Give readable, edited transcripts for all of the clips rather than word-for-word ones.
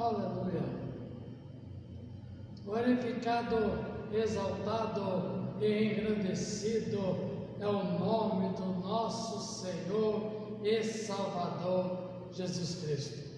Aleluia. Glorificado, exaltado e engrandecido é o nome do nosso Senhor e Salvador Jesus Cristo.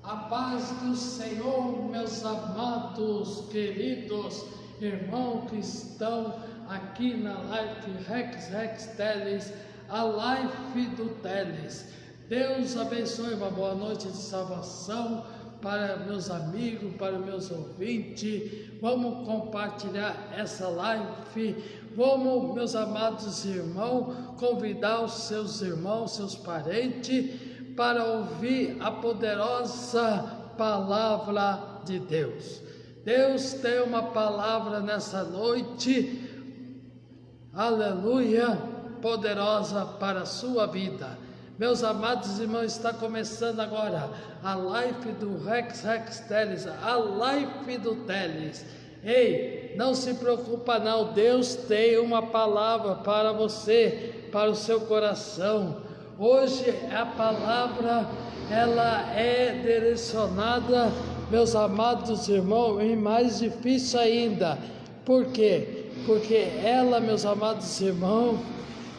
A paz do Senhor, meus amados, queridos irmãos que estão aqui na live Rex Teles, a live do Teles. Deus abençoe, uma boa noite de salvação para meus amigos, para meus ouvintes. Vamos compartilhar essa live. Vamos, meus amados irmãos, convidar os seus irmãos, seus parentes, para ouvir a poderosa palavra de Deus. Deus tem uma palavra nessa noite, aleluia, poderosa para a sua vida. Meus amados irmãos, está começando agora a live do Rex Teles, a live do Teles. Ei, não se preocupa não, Deus tem uma palavra para você, para o seu coração. Hoje a palavra, ela é direcionada, meus amados irmãos, e mais difícil ainda. Por quê? Porque ela, meus amados irmãos,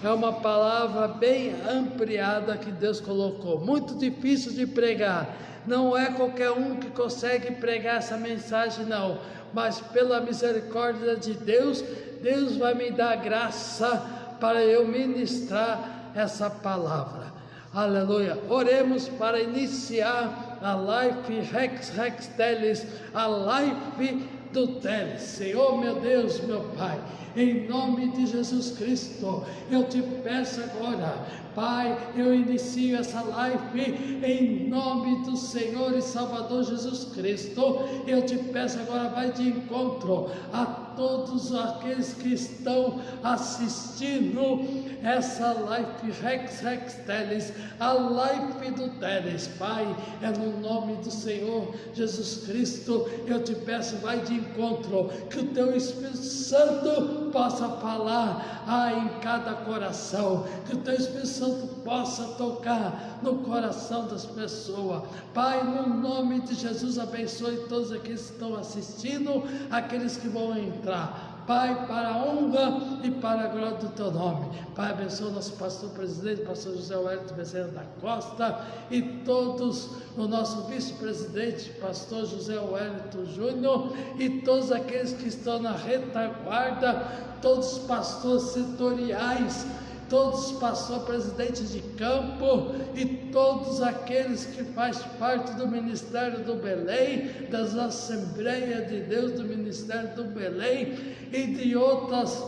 é uma palavra bem ampliada que Deus colocou, muito difícil de pregar. Não é qualquer um que consegue pregar essa mensagem não, mas pela misericórdia de Deus, Deus vai me dar graça para eu ministrar essa palavra. Aleluia. Oremos para iniciar a live Rex Teles, a live do Teles. Senhor, meu Deus, meu Pai, em nome de Jesus Cristo, eu te peço agora, Pai, eu inicio essa live em nome do Senhor e Salvador Jesus Cristo. Eu te peço agora, vai de encontro a todos aqueles que estão assistindo essa live Rex Teles, a live do Teles. Pai, é no nome do Senhor Jesus Cristo, eu te peço, vai de encontro, que o teu Espírito Santo possa falar em cada coração, que o teu Espírito Santo possa tocar no coração das pessoas. Pai, no nome de Jesus, abençoe todos aqueles que estão assistindo, aqueles que vão entrar. Pai, para a honra e para a glória do teu nome. Pai, abençoa o nosso pastor presidente, pastor José Wellington Bezerra da Costa, e todos, o nosso vice-presidente, pastor José Wellington Júnior, e todos aqueles que estão na retaguarda, todos os pastores setoriais, todos os pastores presidentes de campo e todos aqueles que fazem parte do Ministério do Belém, das Assembleias de Deus do Ministério do Belém e de outras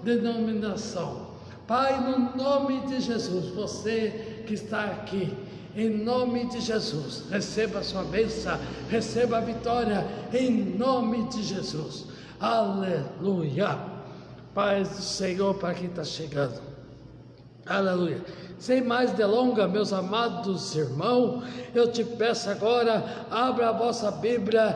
denominações. Pai, no nome de Jesus, você que está aqui, em nome de Jesus, receba a sua bênção, receba a vitória, em nome de Jesus. Aleluia. Paz do Senhor para quem está chegando. Aleluia. Sem mais delongas, meus amados irmãos, eu te peço agora, abra a vossa Bíblia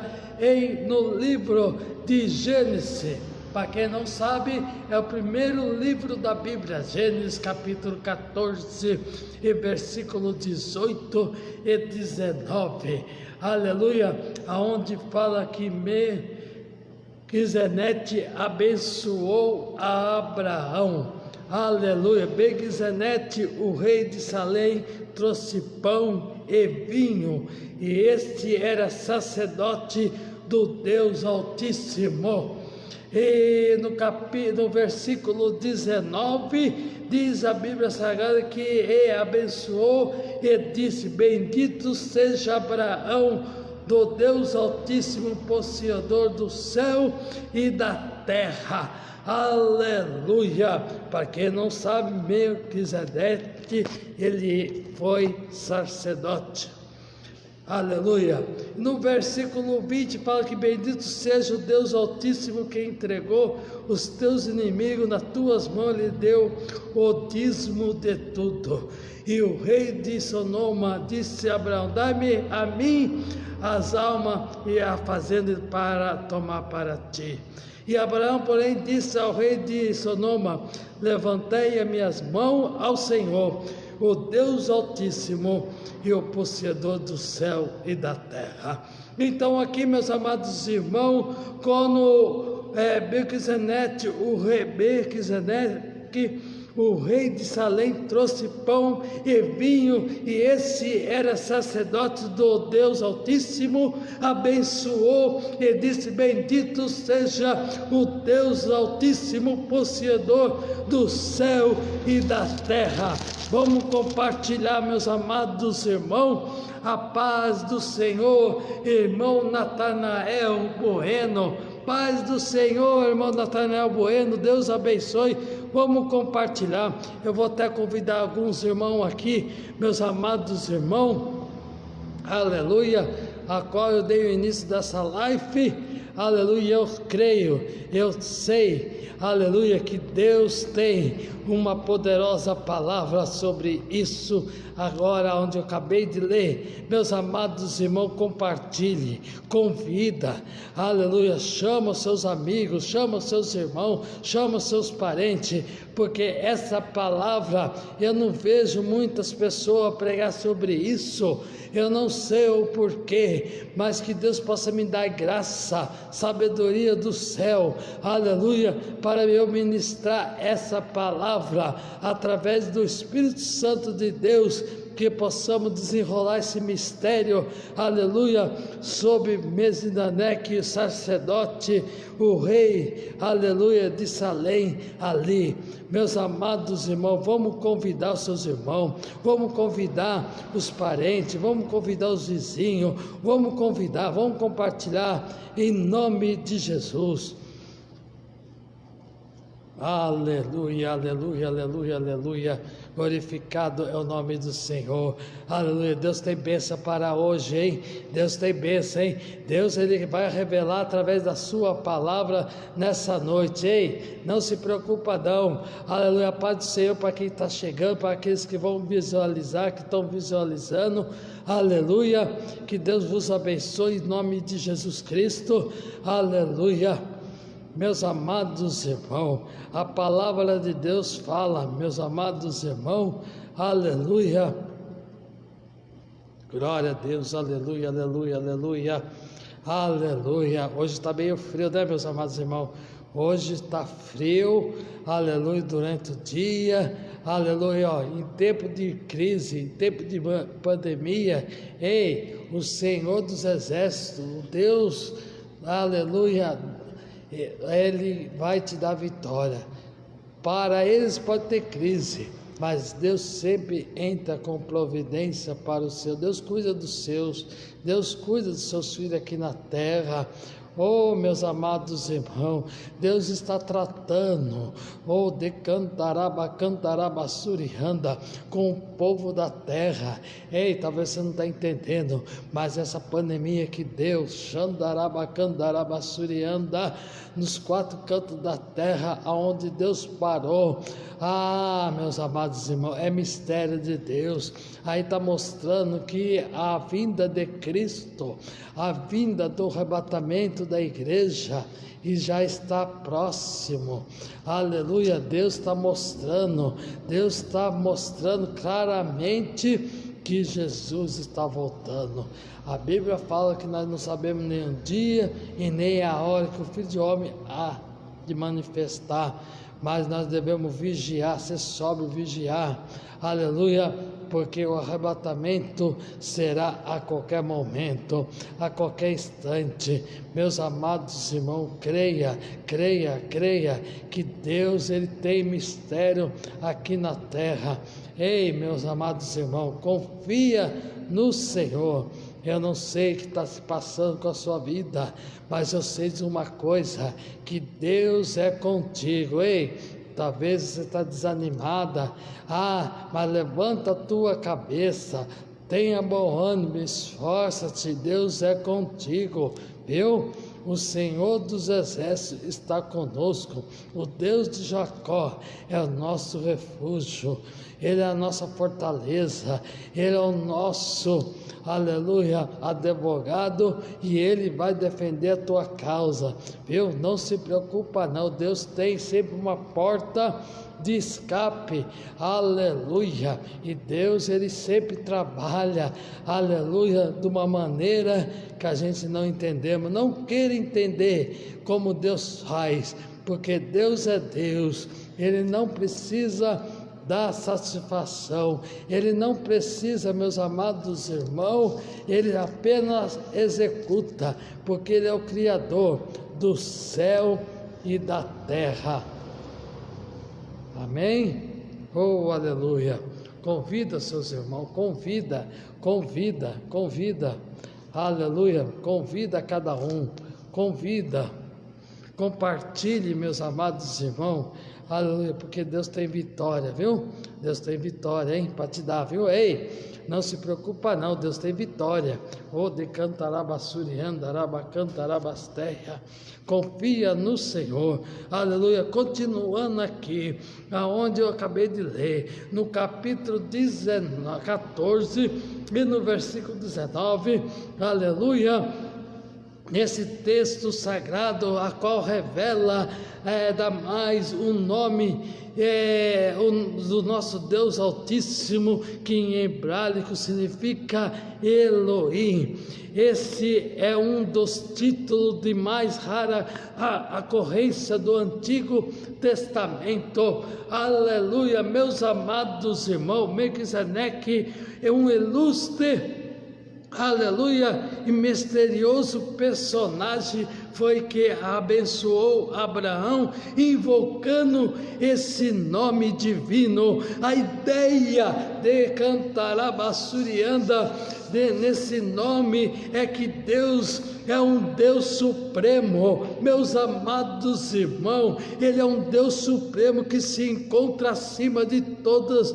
no livro de Gênesis. Para quem não sabe, é o primeiro livro da Bíblia, Gênesis capítulo 14 e versículo 18 e 19. Aleluia, aonde fala que Melquisedeque abençoou a Abraão. Aleluia. Melquisedeque, o rei de Salém, trouxe pão e vinho, e este era sacerdote do Deus Altíssimo. E no versículo 19, diz a Bíblia Sagrada que ele abençoou e disse: bendito seja Abraão do Deus Altíssimo, possuidor do céu e da terra. Aleluia. Para quem não sabe, Melquisedeque, ele foi sacerdote. Aleluia. No versículo 20 fala que bendito seja o Deus Altíssimo que entregou os teus inimigos nas tuas mãos, lhe deu o dízimo de tudo. E o rei de Sodoma disse a Abraão: dá-me a mim as almas e a fazenda para tomar para ti. E Abraão, porém, disse ao rei de Sodoma: levantei as minhas mãos ao Senhor, o Deus Altíssimo e o possuidor do céu e da terra. Então aqui, meus amados irmãos, quando Melquisedeque, o rei Melquisedeque, o rei de Salém, trouxe pão e vinho, e esse era sacerdote do Deus Altíssimo, abençoou e disse: bendito seja o Deus Altíssimo, possuidor do céu e da terra. Vamos compartilhar, meus amados irmãos, a paz do Senhor, irmão Natanael Bueno. Paz do Senhor, irmão Natanael Bueno, Deus abençoe. Vamos compartilhar. Eu vou até convidar alguns irmãos aqui, meus amados irmãos, aleluia, a qual eu dei o início dessa live, aleluia. Eu creio, eu sei, aleluia, que Deus tem uma poderosa palavra sobre isso. Agora, onde eu acabei de ler, meus amados irmãos, compartilhe, convida, aleluia, chama os seus amigos, chama os seus irmãos, chama os seus parentes, porque essa palavra, eu não vejo muitas pessoas pregar sobre isso. Eu não sei o porquê, mas que Deus possa me dar graça, sabedoria do céu, aleluia, para eu ministrar essa palavra através do Espírito Santo de Deus, que possamos desenrolar esse mistério, aleluia, sobre Melquisedeque, o sacerdote, o rei, aleluia, de Salém ali. Meus amados irmãos, vamos convidar os seus irmãos, vamos convidar os parentes, vamos convidar os vizinhos, vamos convidar, vamos compartilhar em nome de Jesus. Aleluia, aleluia, aleluia, aleluia. Glorificado é o nome do Senhor. Aleluia. Deus tem bênção para hoje, hein? Deus tem bênção, hein? Deus, Ele vai revelar através da sua palavra nessa noite, hein? Não se preocupa não. Aleluia. A paz do Senhor para quem está chegando, para aqueles que vão visualizar, que estão visualizando. Aleluia. Que Deus vos abençoe em nome de Jesus Cristo. Aleluia. Meus amados irmãos, a palavra de Deus fala, meus amados irmãos, aleluia, glória a Deus, aleluia, aleluia, aleluia, aleluia. Hoje está meio frio, né, meus amados irmãos? Hoje está frio, aleluia, durante o dia, aleluia, ó, em tempo de crise, em tempo de pandemia, ei, o Senhor dos Exércitos, o Deus, aleluia, Ele vai te dar vitória. Para eles pode ter crise, mas Deus sempre entra com providência para o seu. Deus cuida dos seus, Deus cuida dos seus filhos aqui na terra. Oh, meus amados irmãos, Deus está tratando, de cantarabasurianda, com o povo da terra. Ei, talvez você não está entendendo, mas essa pandemia que Deus, xandarabacandarabassurianda, nos quatro cantos da terra, aonde Deus parou, meus amados irmãos, é mistério de Deus. Aí está mostrando que a vinda de Cristo, a vinda do arrebatamento da igreja, e já está próximo, aleluia. Deus está mostrando claramente que Jesus está voltando. A Bíblia fala que nós não sabemos nem o dia e nem a hora que o Filho de Homem há de manifestar, mas nós devemos vigiar, ser sóbrio, vigiar, aleluia, porque o arrebatamento será a qualquer momento, a qualquer instante. Meus amados irmãos, creia, que Deus, Ele tem mistério aqui na terra. Ei, meus amados irmãos, confia no Senhor. Eu não sei o que está se passando com a sua vida, mas eu sei de uma coisa, que Deus é contigo. Ei, talvez você está desanimada, mas levanta a tua cabeça, tenha bom ânimo, esforça-te, Deus é contigo, viu? O Senhor dos Exércitos está conosco, o Deus de Jacó é o nosso refúgio, Ele é a nossa fortaleza, Ele é o nosso, aleluia, advogado, e Ele vai defender a tua causa, viu? Não se preocupa não, Deus tem sempre uma porta de escape, aleluia. E Deus, Ele sempre trabalha, aleluia, de uma maneira que a gente não entendemos, não queira entender como Deus faz, porque Deus é Deus, Ele não precisa dar satisfação, Ele não precisa, meus amados irmãos, Ele apenas executa, porque Ele é o Criador do céu e da terra. Amém? Oh, aleluia! Convida seus irmãos, convida, aleluia, convida cada um, compartilhe, meus amados irmãos, aleluia, porque Deus tem vitória, viu? Deus tem vitória, hein? Para te dar, viu? Ei, não se preocupa não, Deus tem vitória. Oh, de cantarabassurianda, arabacantarabastéia. Confia no Senhor, aleluia. Continuando aqui, aonde eu acabei de ler, no capítulo 14 e no versículo 19, aleluia. Nesse texto sagrado, a qual revela ainda mais o nome do nosso Deus Altíssimo, que em hebraico significa Elohim. Esse é um dos títulos de mais rara ocorrência do Antigo Testamento. Aleluia, meus amados irmãos, Melquisedeque é um ilustre, aleluia, e misterioso personagem foi que abençoou Abraão, invocando esse nome divino. A ideia de Cantarabassurianda, nesse nome, é que Deus é um Deus supremo, meus amados irmãos. Ele é um Deus supremo que se encontra acima de todas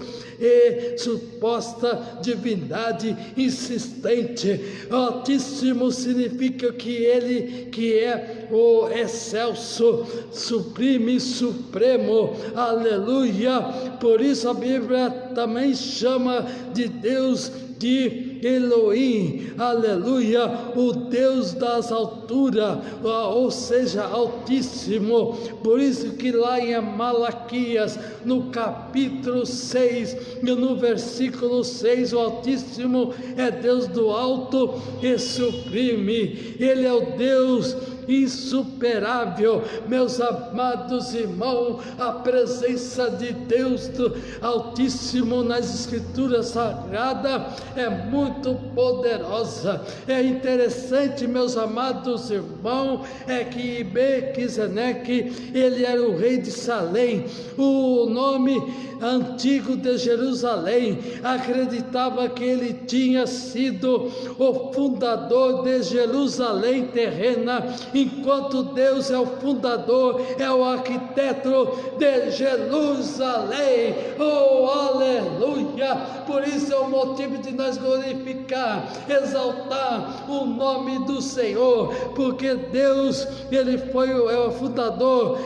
suposta divindade insistente. Altíssimo significa que Ele que é o excelso, sublime, supremo, aleluia. Por isso a Bíblia também chama de Deus de Elohim, aleluia, o Deus das alturas, ou seja, Altíssimo. Por isso que lá em Malaquias, no capítulo 6, e no versículo 6, o Altíssimo é Deus do alto e sublime, Ele é o Deus insuperável. Meus amados irmãos, a presença de Deus do Altíssimo nas Escrituras Sagradas é muito poderosa. É interessante, meus amados irmãos, é que Melquisedeque, ele era o rei de Salém, o nome antigo de Jerusalém. Acreditava que ele tinha sido o fundador de Jerusalém terrena, enquanto Deus é o fundador, é o arquiteto de Jerusalém. Oh, aleluia! Por isso é o motivo de nós glorificar, exaltar o nome do Senhor, porque Deus, Ele foi o fundador,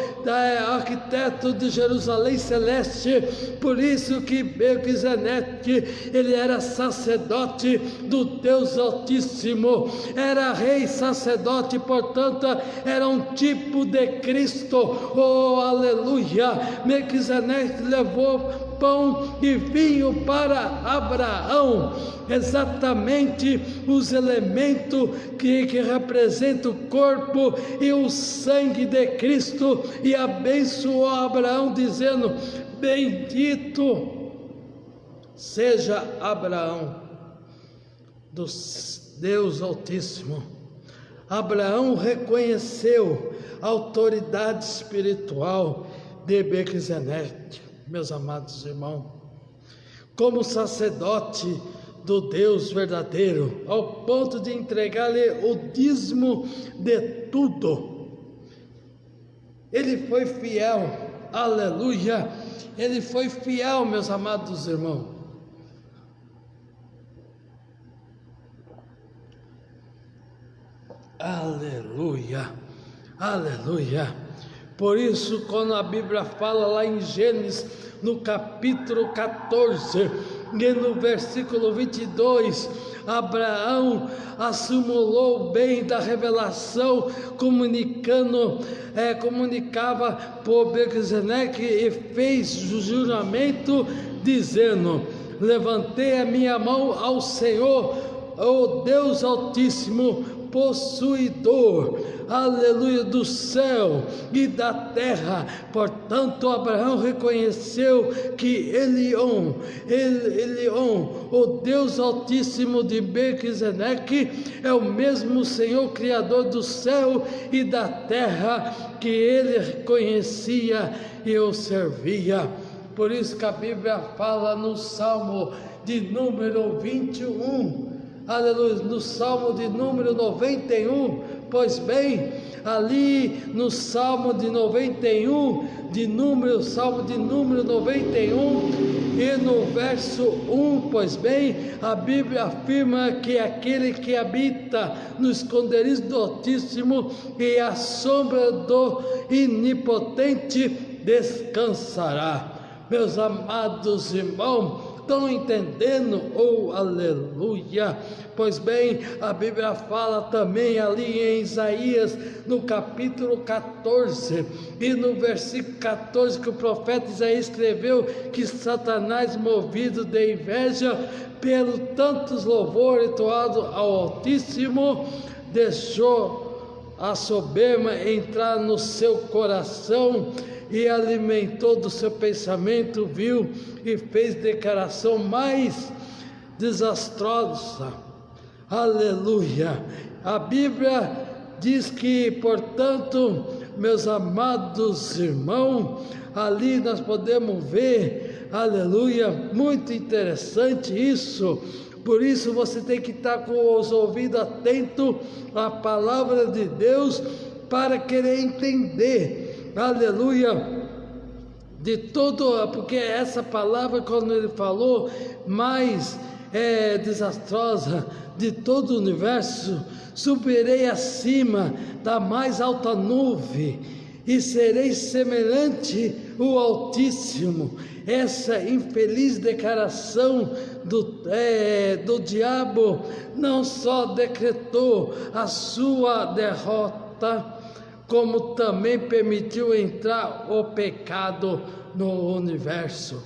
arquiteto de Jerusalém celeste. Por isso que Melquisedeque, ele era sacerdote do Deus Altíssimo, era rei sacerdote, portanto era um tipo de Cristo. Oh, aleluia! Melquisedeque levou pão e vinho para Abraão, exatamente os elementos que representam o corpo e o sangue de Cristo, e abençoou Abraão dizendo: bendito seja Abraão do Deus Altíssimo. Abraão reconheceu a autoridade espiritual de Melquisedeque, meus amados irmãos, como sacerdote do Deus verdadeiro, ao ponto de entregar-lhe o dízimo de tudo. Ele foi fiel, aleluia, ele foi fiel, meus amados irmãos. Aleluia, aleluia. Por isso, quando a Bíblia fala lá em Gênesis, no capítulo 14, e no versículo 22, Abraão assimilou bem da revelação, comunicava por Melquisedeque e fez o juramento dizendo: levantei a minha mão ao Senhor, o Deus Altíssimo, possuidor, aleluia, do céu e da terra. Portanto, Abraão reconheceu que Elion, o Deus Altíssimo de Melquisedeque, é o mesmo Senhor Criador do céu e da terra, que ele conhecia e o servia. Por isso que a Bíblia fala no Salmo de número 21, aleluia, no Salmo de número 91, pois bem, ali no Salmo de 91, Salmo de número 91, e no verso 1, pois bem, a Bíblia afirma que aquele que habita no esconderijo do Altíssimo e a sombra do Onipotente descansará. Meus amados irmãos, estão entendendo? Oh, aleluia! Pois bem, a Bíblia fala também ali em Isaías, no capítulo 14, e no versículo 14, que o profeta Isaías escreveu que Satanás, movido de inveja pelo tantos louvores entoados ao Altíssimo, deixou a soberba entrar no seu coração e alimentou do seu pensamento vil e fez declaração mais desastrosa. Aleluia! A Bíblia diz que, portanto, meus amados irmãos, ali nós podemos ver, aleluia, muito interessante isso. Por isso você tem que estar com os ouvidos atentos à palavra de Deus para querer entender, aleluia, de todo, porque essa palavra, quando ele falou, mais desastrosa de todo o universo, subirei acima da mais alta nuvem e serei semelhante ao Altíssimo. Essa infeliz declaração do diabo não só decretou a sua derrota, como também permitiu entrar o pecado no universo.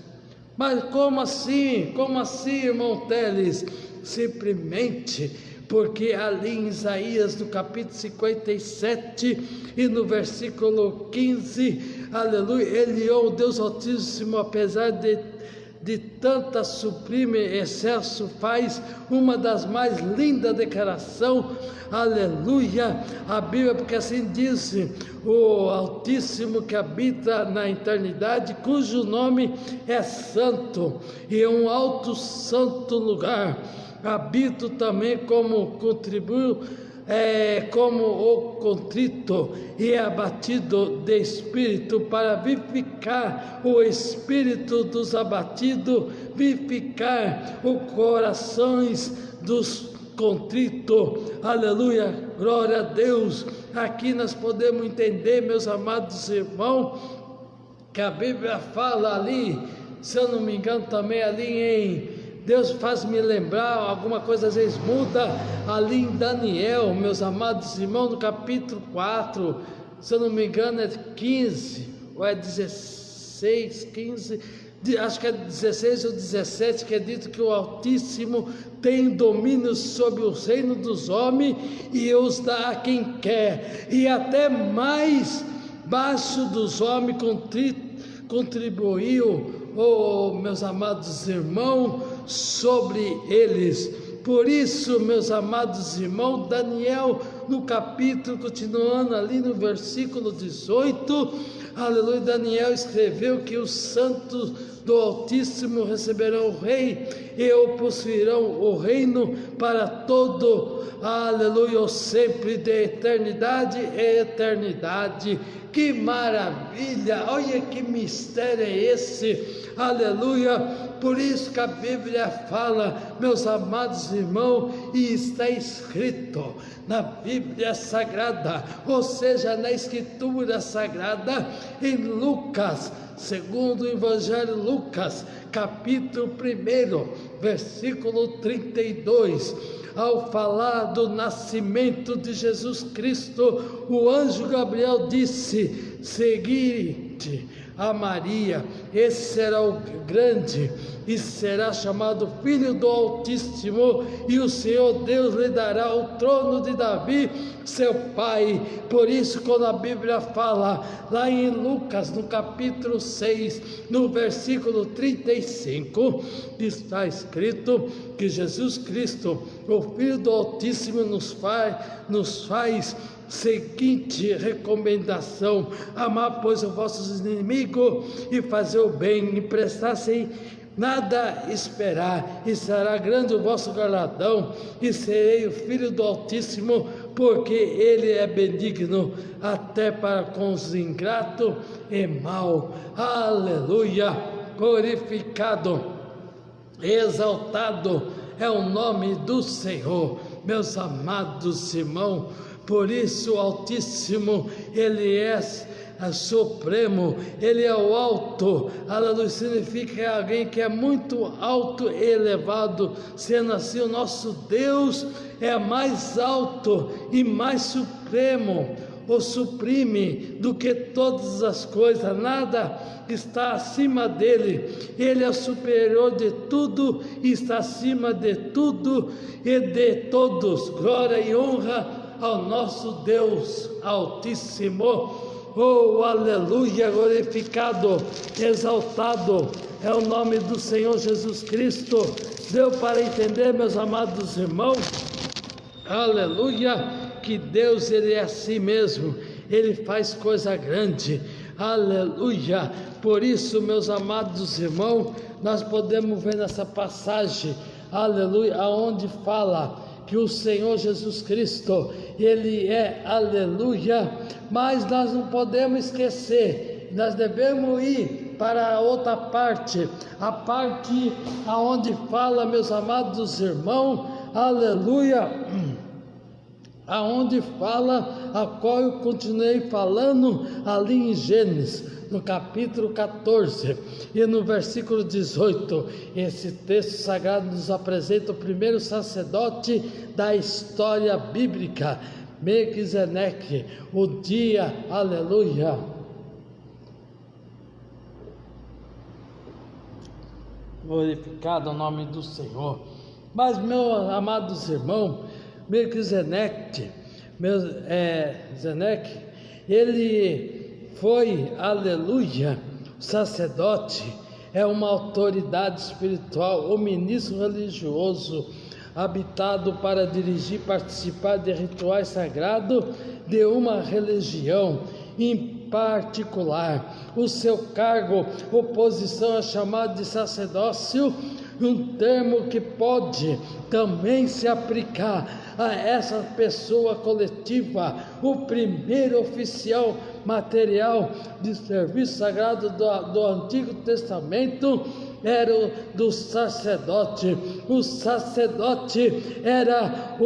Mas como assim? Como assim, irmão Teles? Simplesmente porque ali em Isaías, no capítulo 57 e no versículo 15, aleluia, ele, o Deus Altíssimo, apesar de tanta sublime excesso, faz uma das mais lindas declarações, aleluia, a Bíblia, porque assim diz o Altíssimo que habita na eternidade, cujo nome é santo, e é um alto santo lugar. Habito também como contribuo, como o contrito e abatido de espírito, para vivificar o espírito dos abatidos, vivificar os corações dos contritos. Aleluia, glória a Deus. Aqui nós podemos entender, meus amados irmãos, que a Bíblia fala ali, se eu não me engano também ali em Deus faz-me lembrar, alguma coisa às vezes muda, ali em Daniel, meus amados irmãos, no capítulo 4, se eu não me engano é 15, ou é 16, 15, acho que é 16 ou 17, que é dito que o Altíssimo tem domínio sobre o reino dos homens e os dá a quem quer, e até mais baixo dos homens contribuiu, meus amados irmãos, sobre eles. Por isso, meus amados irmãos, Daniel, no capítulo, continuando ali no versículo 18, aleluia, Daniel escreveu que os santos do Altíssimo receberão o rei e o possuirão o reino para todo, aleluia, sempre de eternidade e eternidade. Que maravilha, olha que mistério é esse, aleluia, Por isso que a Bíblia fala, meus amados irmãos, e está escrito na Bíblia Sagrada, ou seja, na Escritura Sagrada, em Lucas, segundo o Evangelho Lucas, capítulo 1, versículo 32, ao falar do nascimento de Jesus Cristo, o anjo Gabriel disse: seguinte a Maria, esse será o grande e será chamado Filho do Altíssimo, e o Senhor Deus lhe dará o trono de Davi, seu pai. Por isso, quando a Bíblia fala lá em Lucas, no capítulo 6, no versículo 35, está escrito que Jesus Cristo, o Filho do Altíssimo, nos faz seguinte recomendação: amar, pois, os vossos inimigos e fazer o bem, e prestar sem nada esperar, e será grande o vosso galardão, e serei o Filho do Altíssimo, porque ele é benigno até para com os ingratos e mau. Aleluia! Glorificado, exaltado é o nome do Senhor, meus amados irmãos. Por isso o Altíssimo, Ele é supremo, Ele é o alto. Aleluia, significa que é alguém que é muito alto e elevado, sendo assim o nosso Deus é mais alto e mais supremo, ou suprime do que todas as coisas, nada está acima dele. Ele é superior de tudo e está acima de tudo e de todos. Glória e honra ao nosso Deus Altíssimo. Oh, aleluia, glorificado, exaltado é o nome do Senhor Jesus Cristo. Deu para entender, meus amados irmãos? Aleluia, que Deus, Ele é assim mesmo, Ele faz coisa grande. Aleluia. Por isso, meus amados irmãos, nós podemos ver nessa passagem, aleluia, aonde fala que o Senhor Jesus Cristo, Ele é, aleluia, mas nós não podemos esquecer, nós devemos ir para a outra parte, a parte aonde fala, meus amados irmãos, aleluia, aonde fala, a qual eu continuei falando ali em Gênesis, no capítulo 14 e no versículo 18, esse texto sagrado nos apresenta o primeiro sacerdote da história bíblica, Melquisedeque, o dia, aleluia, glorificado o nome do Senhor. Mas, meus amados irmãos, Melquisedeque, ele foi, aleluia, sacerdote, é uma autoridade espiritual, o ministro religioso, habitado para dirigir, participar de rituais sagrados de uma religião em particular. O seu cargo ou posição é chamado de sacerdócio, um termo que pode também se aplicar a essa pessoa coletiva. O primeiro oficial material de serviço sagrado do Antigo Testamento era o do sacerdote. O sacerdote era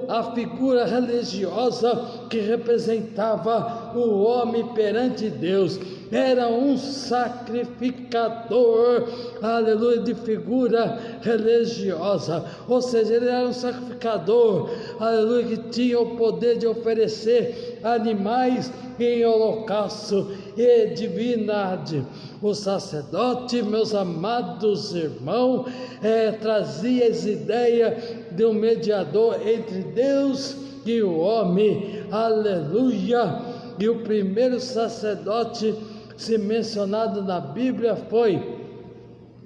a figura religiosa que representava o homem perante Deus. Era um sacrificador, aleluia, de figura religiosa, ou seja, ele era um sacrificador, aleluia, que tinha o poder de oferecer animais em holocausto e divindade. O sacerdote, meus amados irmãos, trazia as ideias de um mediador entre Deus e o homem, aleluia. E o primeiro sacerdote se mencionado na Bíblia foi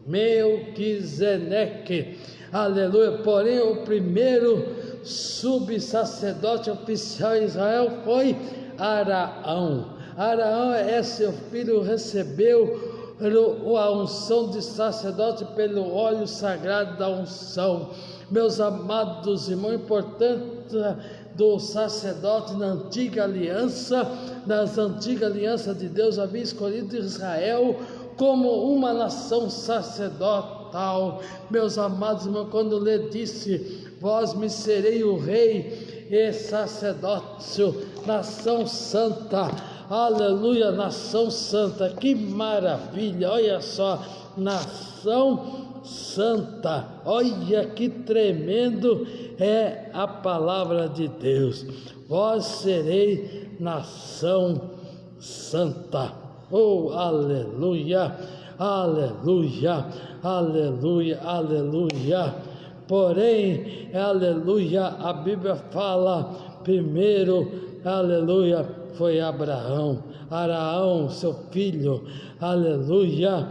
Melquisedeque, aleluia. Porém, o primeiro subsacerdote oficial em Israel foi Araão. Araão seu filho, recebeu a unção de sacerdote pelo óleo sagrado da unção. Meus amados irmãos, importância do sacerdote na antiga aliança, nas antigas alianças de Deus, havia escolhido Israel como uma nação sacerdotal, sacerdotal. Meus amados irmãos, quando lhe disse: vós me serei o rei e sacerdócio, nação santa, aleluia, nação santa, que maravilha, olha só, nação santa, olha que tremendo é a palavra de Deus. Vós serei nação santa, oh aleluia, aleluia, aleluia, aleluia. Porém, aleluia, a Bíblia fala primeiro, aleluia, foi Abraão, seu filho, aleluia,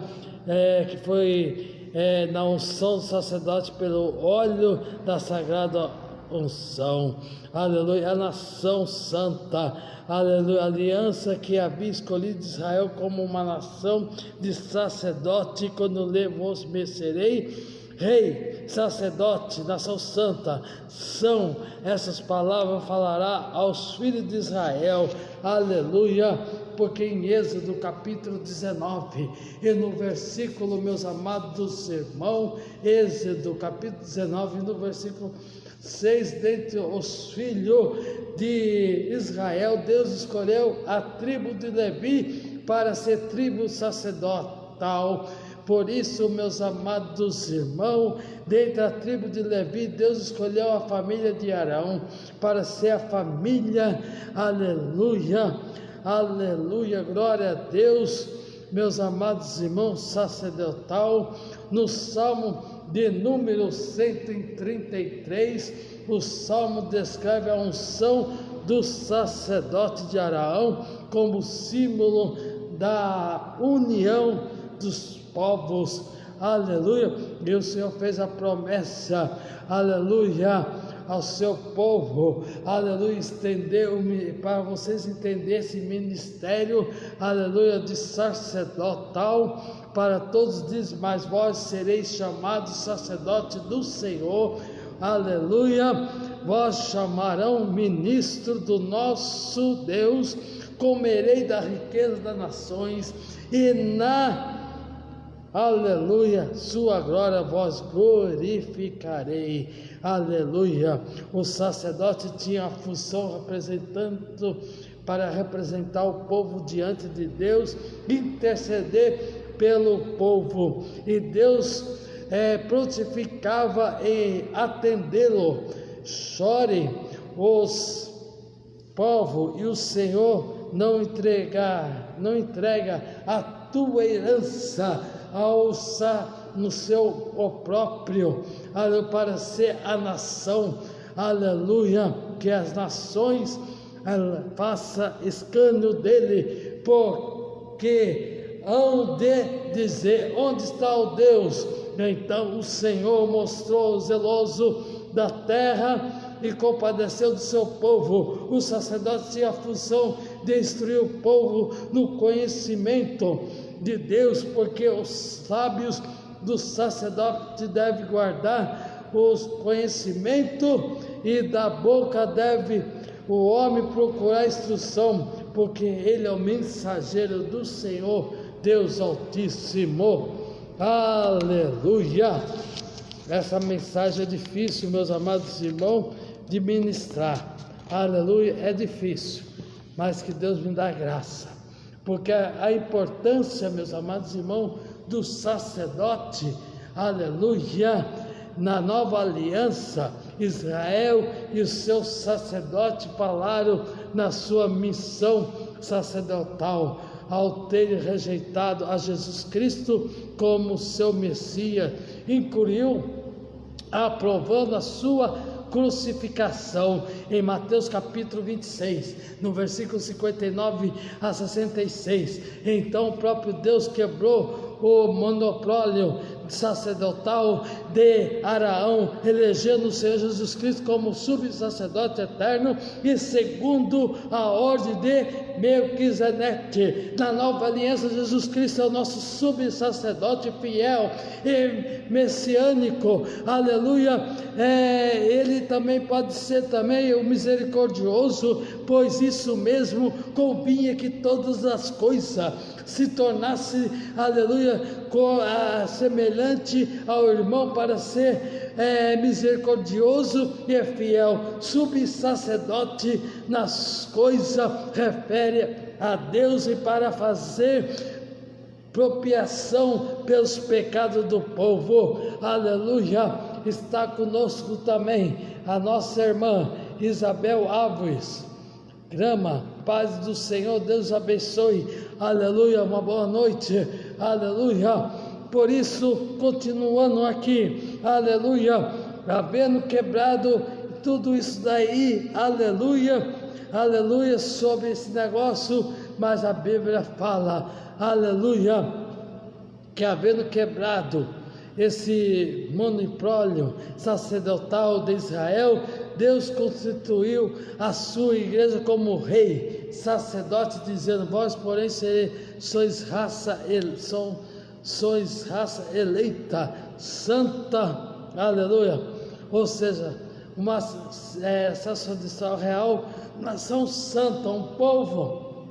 que foi na unção do sacerdote pelo óleo da sagrada unção, aleluia, a nação santa, aleluia, a aliança que havia escolhido Israel como uma nação de sacerdote, quando lhe vos merecerei, rei, sacerdote, nação santa, são essas palavras falará aos filhos de Israel, aleluia, porque em Êxodo capítulo 19, e no versículo, meus amados irmãos, Êxodo capítulo 19, no versículo 6, dentre os filhos de Israel, Deus escolheu a tribo de Levi para ser tribo sacerdotal. Por isso, meus amados irmãos, dentre a tribo de Levi, Deus escolheu a família de Arão para ser a família, aleluia, aleluia, glória a Deus, meus amados irmãos, sacerdotal. No Salmo de número 133, o Salmo descreve a unção do sacerdote de Arão como símbolo da união dos povos, aleluia, e o Senhor fez a promessa, aleluia, ao seu povo, aleluia, estendeu para vocês entenderem esse ministério, aleluia, de sacerdotal para todos, diz, mas vós sereis chamados sacerdote do Senhor, aleluia, vós chamarão ministro do nosso Deus, comerei da riqueza das nações, e na aleluia, sua glória vós glorificarei, aleluia. O sacerdote tinha a função representando, para representar o povo diante de Deus, interceder pelo povo, e Deus prontificava em atendê-lo. Chore os povos, e o Senhor não entrega a tua herança no seu próprio, aleluia, para ser a nação, aleluia, que as nações façam escândalo dele, porque hão de dizer, onde está o Deus? Então o Senhor mostrou o zeloso da terra e compadeceu do seu povo. O sacerdote tinha a função de instruir o povo no conhecimento de Deus, porque os sábios do sacerdote devem guardar os conhecimentos, e da boca deve o homem procurar instrução, porque ele é o mensageiro do Senhor, Deus Altíssimo, aleluia. Essa mensagem é difícil, meus amados irmãos, de ministrar, aleluia, é difícil, mas que Deus me dá graça, porque a importância, meus amados irmãos, do sacerdote, aleluia, na nova aliança, Israel e os seus sacerdotes falaram na sua missão sacerdotal, ao terem rejeitado a Jesus Cristo como seu Messias, incluiu aprovando a sua crucificação, em Mateus capítulo 26, no versículo 59 a 66. Então o próprio Deus quebrou o monopólio sacerdotal de Arão, elegendo o Senhor Jesus Cristo como subsacerdote eterno e segundo a ordem de Melquisedeque. Na nova aliança, Jesus Cristo é o nosso subsacerdote fiel e messiânico, aleluia. Ele também pode ser também o misericordioso, pois isso mesmo convinha que todas as coisas se tornassem, aleluia, semelhante ao irmão, para ser misericordioso e fiel, subsacerdote nas coisas refere a Deus e para fazer propiciação pelos pecados do povo. Aleluia. Está conosco também a nossa irmã Isabel Alves Grama. Paz do Senhor, Deus abençoe. Aleluia, uma boa noite. Aleluia. Por isso, continuando aqui, aleluia, havendo quebrado tudo isso daí, aleluia, aleluia, sobre esse negócio, mas a Bíblia fala, aleluia, que havendo quebrado esse monopólio sacerdotal de Israel, Deus constituiu a sua igreja como rei, sacerdote, dizendo: vós, porém, sois raça eleita, santa, aleluia, ou seja, uma sacerdotal real, nação santa, um povo,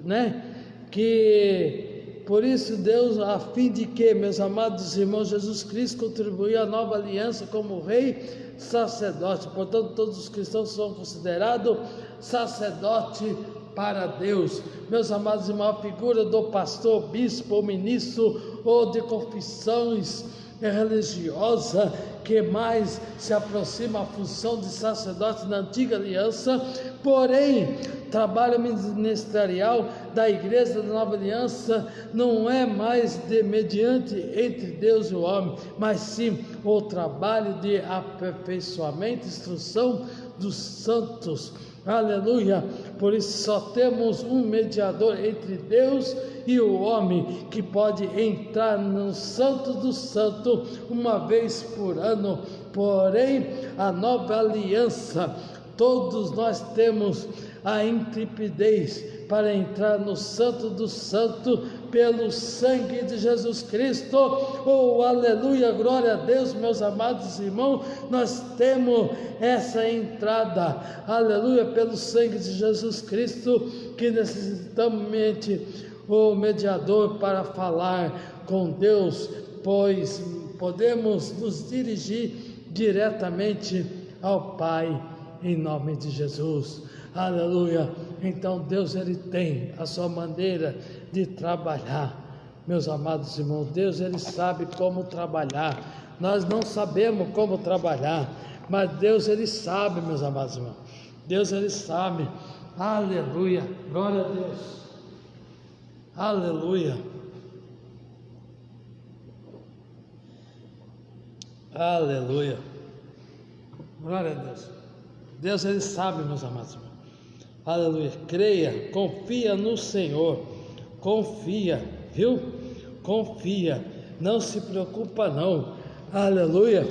né, que por isso Deus, a fim de que, meus amados irmãos, Jesus Cristo contribuiu à nova aliança como rei sacerdote. Portanto, todos os cristãos são considerados sacerdote para Deus. Meus amados irmãos, a figura do pastor, bispo ou ministro ou de confissões religiosa que mais se aproxima à função de sacerdote na antiga aliança, porém, trabalho ministerial da igreja da nova aliança não é mais mediante entre Deus e o homem, mas sim o trabalho de aperfeiçoamento, instrução dos santos. Aleluia. Por isso só temos um mediador entre Deus e o homem, que pode entrar no Santo do Santo uma vez por ano. Porém, a nova aliança, todos nós temos a intrepidez para entrar no Santo do Santo pelo sangue de Jesus Cristo. Oh, aleluia, glória a Deus, meus amados irmãos, nós temos essa entrada, aleluia, pelo sangue de Jesus Cristo, que necessitamos o mediador para falar com Deus, pois podemos nos dirigir diretamente ao Pai, em nome de Jesus. Aleluia. Então Deus, Ele tem a sua maneira de trabalhar, meus amados irmãos. Deus, Ele sabe como trabalhar. Nós não sabemos como trabalhar, mas Deus, Ele sabe, meus amados irmãos. Deus, Ele sabe. Aleluia. Glória a Deus. Aleluia. Aleluia. Glória a Deus. Deus, Ele sabe, meus amados irmãos. Aleluia. Creia, confia no Senhor. Confia, viu? Confia. Não se preocupa não. Aleluia.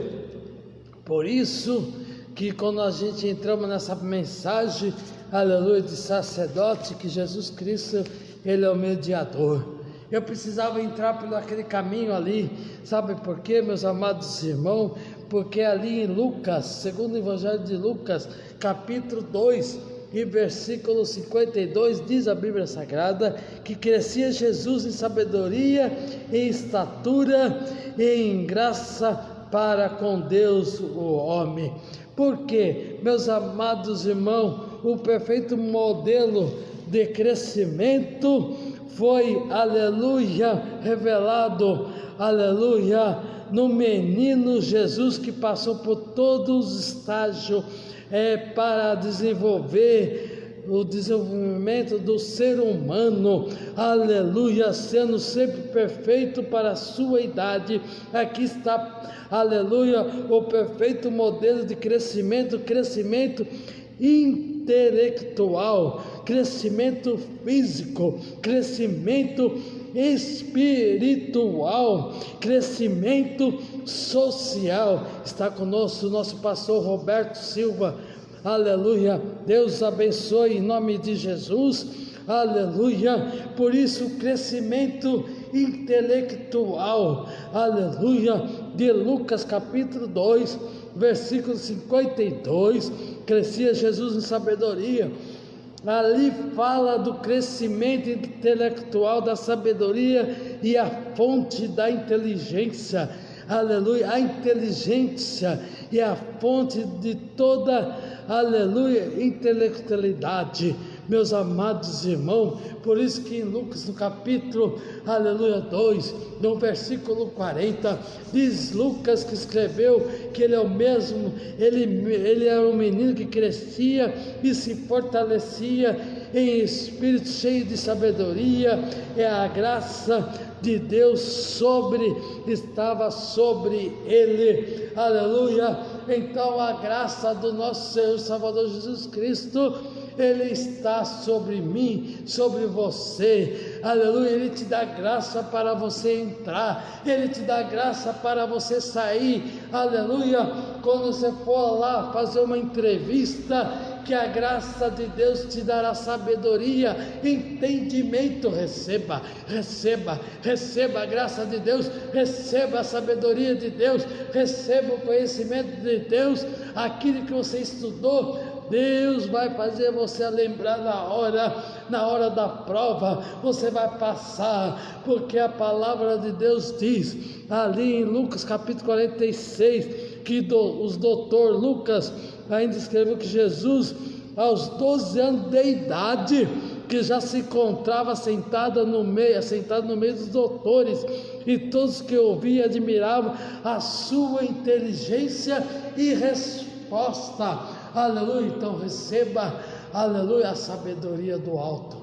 Por isso que quando a gente entramos nessa mensagem, aleluia, de sacerdote, que Jesus Cristo, Ele é o mediador. Eu precisava entrar por aquele caminho ali, sabe por quê, meus amados irmãos? Porque ali em Lucas, segundo o Evangelho de Lucas, capítulo 2, e versículo 52, diz a Bíblia Sagrada, que crescia Jesus em sabedoria, em estatura e em graça para com Deus o homem. Porque, meus amados irmãos, o perfeito modelo de crescimento foi, aleluia, revelado, aleluia, no menino Jesus, que passou por todos os estágios para desenvolver o desenvolvimento do ser humano, aleluia, sendo sempre perfeito para a sua idade. Aqui está, aleluia, o perfeito modelo de crescimento intelectual, crescimento físico, crescimento espiritual, crescimento social. Está conosco o nosso pastor Roberto Silva, aleluia. Deus abençoe em nome de Jesus, aleluia. Por isso, crescimento intelectual, aleluia, de Lucas capítulo 2, versículo 52, crescia Jesus em sabedoria. Ali fala do crescimento intelectual, da sabedoria e a fonte da inteligência. Aleluia, a inteligência e a fonte de toda, aleluia, intelectualidade. Meus amados irmãos, por isso que em Lucas, no capítulo, aleluia, 2, no versículo 40, diz Lucas que escreveu que ele é o mesmo, ele era um menino que crescia e se fortalecia em espírito, cheio de sabedoria, é a graça de Deus estava sobre ele, aleluia. Então a graça do nosso Senhor e Salvador Jesus Cristo, Ele está sobre mim, sobre você, aleluia. Ele te dá graça para você entrar, Ele te dá graça para você sair, aleluia. Quando você for lá fazer uma entrevista, que a graça de Deus te dará sabedoria, entendimento. Receba a graça de Deus, receba a sabedoria de Deus, receba o conhecimento de Deus. Aquilo que você estudou, Deus vai fazer você lembrar na hora da prova, você vai passar, porque a palavra de Deus diz, ali em Lucas capítulo 46, que os doutor Lucas ainda escreveu que Jesus, aos 12 anos de idade, que já se encontrava sentado no meio dos doutores, e todos que ouviam admiravam a sua inteligência e resposta, aleluia. Então receba, aleluia, a sabedoria do alto,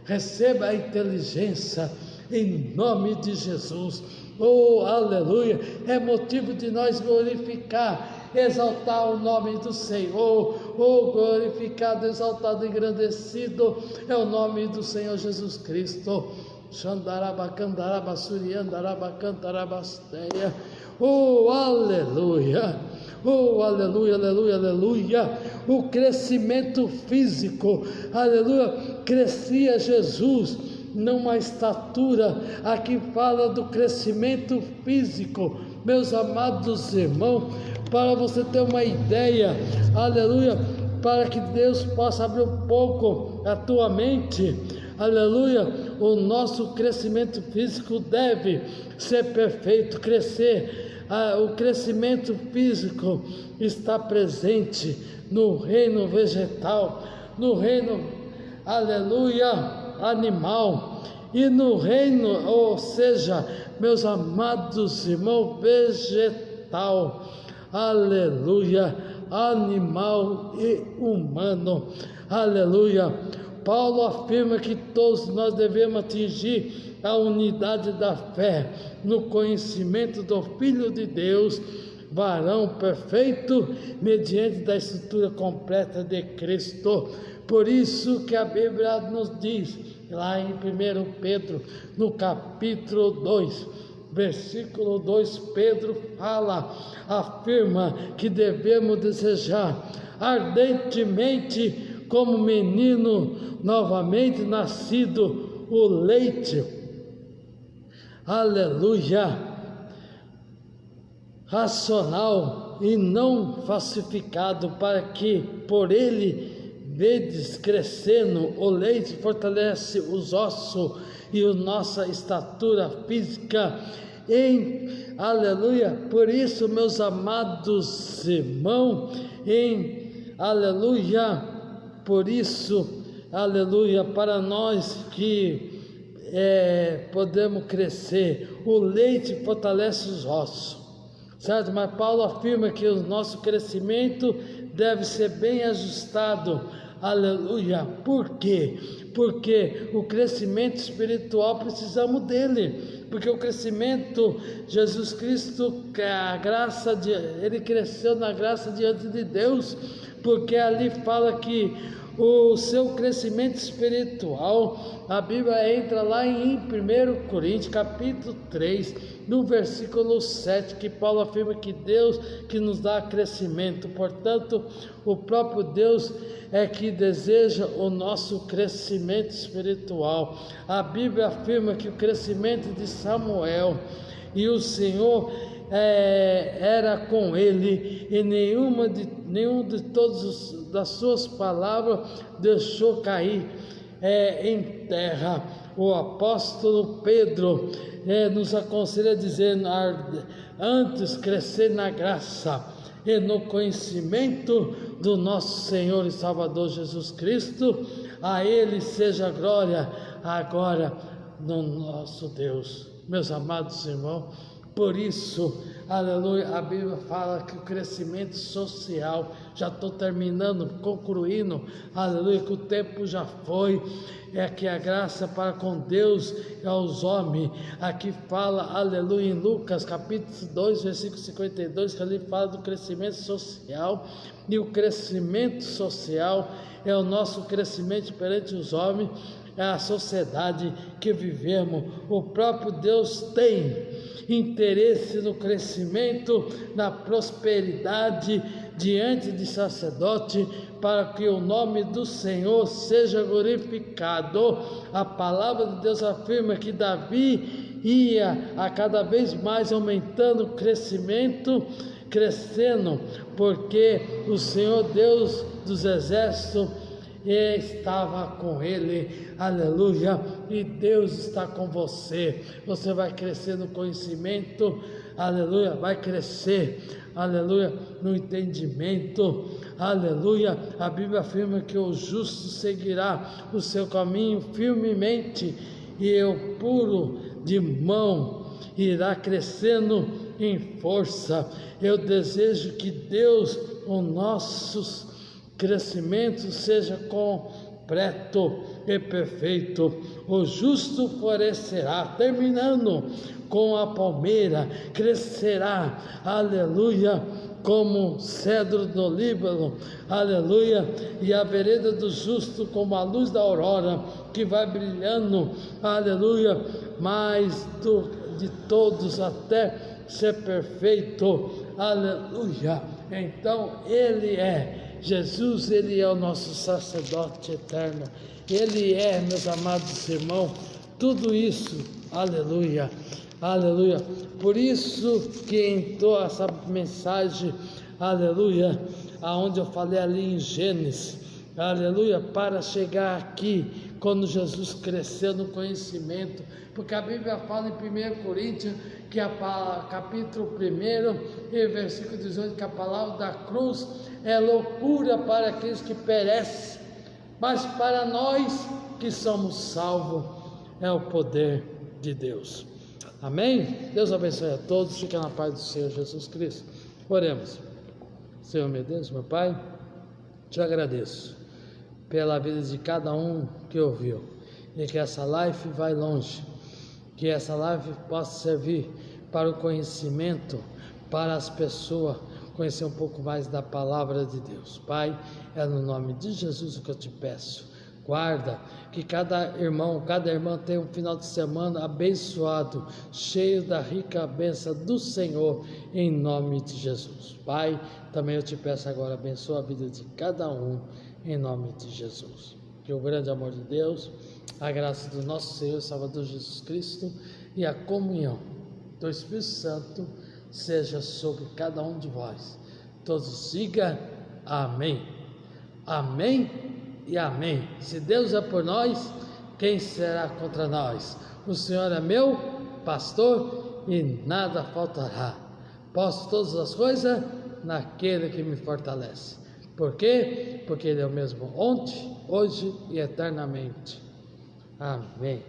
receba a inteligência, em nome de Jesus. Oh, aleluia, é motivo de nós glorificar, exaltar o nome do Senhor. Oh, glorificado, exaltado, engrandecido é o nome do Senhor Jesus Cristo. Oh, aleluia, oh, aleluia, aleluia, aleluia. O crescimento físico, aleluia, crescia Jesus numa estatura. Aqui fala do crescimento físico, meus amados irmãos, para você ter uma ideia, aleluia, para que Deus possa abrir um pouco a tua mente, aleluia. O nosso crescimento físico deve ser perfeito, crescer. O crescimento físico está presente no reino vegetal, no reino, aleluia, animal, e no reino, ou seja, meus amados irmãos, vegetal, aleluia, animal e humano, aleluia. Paulo afirma que todos nós devemos atingir a unidade da fé no conhecimento do Filho de Deus, varão perfeito, mediante da estrutura completa de Cristo. Por isso que a Bíblia nos diz, lá em 1 Pedro, no capítulo 2, versículo 2, Pedro afirma que devemos desejar ardentemente, como menino novamente nascido, o leite, aleluia, racional e não falsificado, para que por ele vedes crescendo. O leite fortalece os ossos e a nossa estatura física, aleluia. Por isso, meus amados irmãos, aleluia, por isso, aleluia, para nós que podemos crescer, o leite fortalece os ossos, certo? Mas Paulo afirma que o nosso crescimento deve ser bem ajustado, aleluia. Por quê? Porque o crescimento espiritual precisamos dele, porque o crescimento, Jesus Cristo, ele cresceu na graça diante de Deus, porque ali fala que o seu crescimento espiritual, a Bíblia entra lá em 1 Coríntios capítulo 3, no versículo 7, que Paulo afirma que Deus que nos dá crescimento, portanto o próprio Deus é que deseja o nosso crescimento espiritual. A Bíblia afirma que o crescimento de Samuel, e o Senhor era com ele, e nenhum de todos das suas palavras deixou cair. em terra. O apóstolo Pedro nos aconselha dizendo: antes crescer na graça e no conhecimento do nosso Senhor e Salvador Jesus Cristo, a Ele seja a glória agora no nosso Deus. Meus amados irmãos, por isso, aleluia, a Bíblia fala que o crescimento social, já estou terminando, concluindo, aleluia, que o tempo já foi, que a graça para com Deus e aos homens, aqui fala, aleluia, em Lucas capítulo 2, versículo 52, que ali fala do crescimento social, e o crescimento social é o nosso crescimento perante os homens, é a sociedade que vivemos. O próprio Deus tem interesse no crescimento, na prosperidade diante de sacerdote, para que o nome do Senhor seja glorificado. A palavra de Deus afirma que Davi ia a cada vez mais aumentando o crescimento, crescendo, porque o Senhor Deus dos exércitos estava com ele, aleluia, e Deus está com você. Você vai crescer no conhecimento, aleluia, vai crescer, aleluia, no entendimento, aleluia. A Bíblia afirma que o justo seguirá o seu caminho firmemente, e o puro de mão irá crescendo em força. Eu desejo que Deus, o nosso crescimento, seja completo e perfeito. O justo florescerá, terminando com a palmeira, crescerá, aleluia, como cedro do Líbano, aleluia, e a vereda do justo como a luz da aurora, que vai brilhando, aleluia, mais de todos até ser perfeito, aleluia. Então Jesus, Ele é o nosso sacerdote eterno, Ele é, meus amados irmãos, tudo isso, aleluia, aleluia. Por isso que entrou essa mensagem, aleluia, aonde eu falei ali em Gênesis, aleluia, para chegar aqui, quando Jesus cresceu no conhecimento, porque a Bíblia fala em 1 Coríntios, que capítulo 1 e versículo 18, que a palavra da cruz é loucura para aqueles que perecem, mas para nós que somos salvos é o poder de Deus. Amém? Deus abençoe a todos, fica na paz do Senhor Jesus Cristo. Oremos. Senhor meu Deus, meu Pai, te agradeço pela vida de cada um que ouviu, e que essa live vai longe, que essa live possa servir para o conhecimento, para as pessoas conhecer um pouco mais da palavra de Deus. Pai, é no nome de Jesus que eu te peço. Guarda, que cada irmão, cada irmã tenha um final de semana abençoado, cheio da rica bênção do Senhor, em nome de Jesus. Pai, também eu te peço agora, abençoa a vida de cada um, em nome de Jesus. Que o grande amor de Deus, a graça do nosso Senhor e Salvador Jesus Cristo e a comunhão do Espírito Santo seja sobre cada um de vós. Todos digam amém. Amém e amém. Se Deus é por nós, quem será contra nós? O Senhor é meu pastor e nada faltará. Posso todas as coisas naquele que me fortalece. Por quê? Porque Ele é o mesmo ontem, hoje e eternamente. Amém.